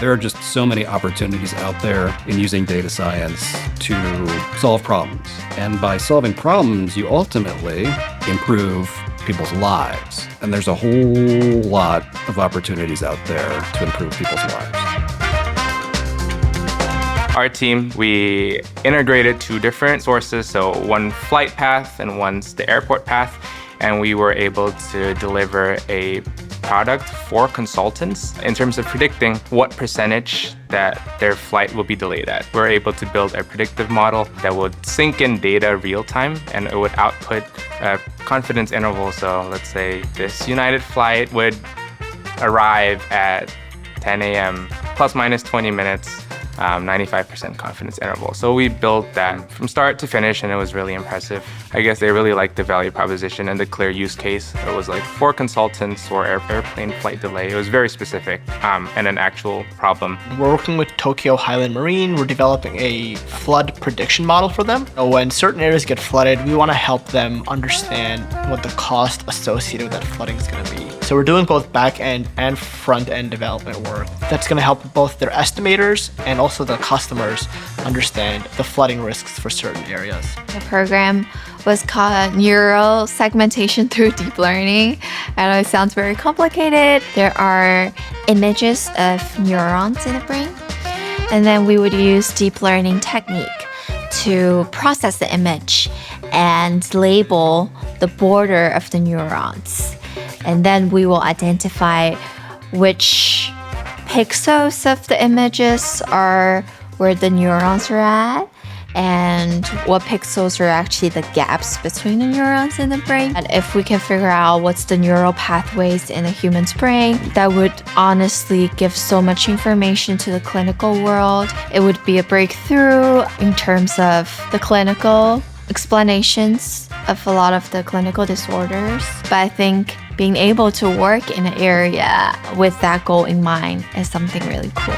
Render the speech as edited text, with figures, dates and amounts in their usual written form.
There are just so many opportunities out there in using data science to solve problems. And by solving problems, you ultimately improve people's lives. And there's a whole lot of opportunities out there to improve people's lives. Our team, we integrated two different sources, so one flight path and one's the airport path, and we were able to deliver a product for consultants in terms of predicting what percentage that their flight will be delayed at. We're able to build a predictive model that would sync in data real time, and it would output a confidence interval. So let's say this United flight would arrive at 10 a.m. plus minus 20 minutes. 95% confidence interval. So we built that from start to finish, and it was really impressive. I guess they really liked the value proposition and the clear use case. It was like for consultants or airplane flight delay. It was very specific and an actual problem. We're working with Tokyo Highland Marine. We're developing a flood prediction model for them. When certain areas get flooded, we want to help them understand what the cost associated with that flooding is going to be. So we're doing both back-end and front-end development work. That's going to help both their estimators and also the customers understand the flooding risks for certain areas. The program was called Neural Segmentation through Deep Learning. I know it sounds very complicated. There are images of neurons in the brain, and then we would use deep learning technique to process the image and label the border of the neurons. And then we will identify which pixels of the images are where the neurons are at, and what pixels are actually the gaps between the neurons in the brain. And if we can figure out what's the neural pathways in a human's brain, that would honestly give so much information to the clinical world. It would be a breakthrough in terms of the clinical explanations of a lot of the clinical disorders. But I think being able to work in an area with that goal in mind is something really cool.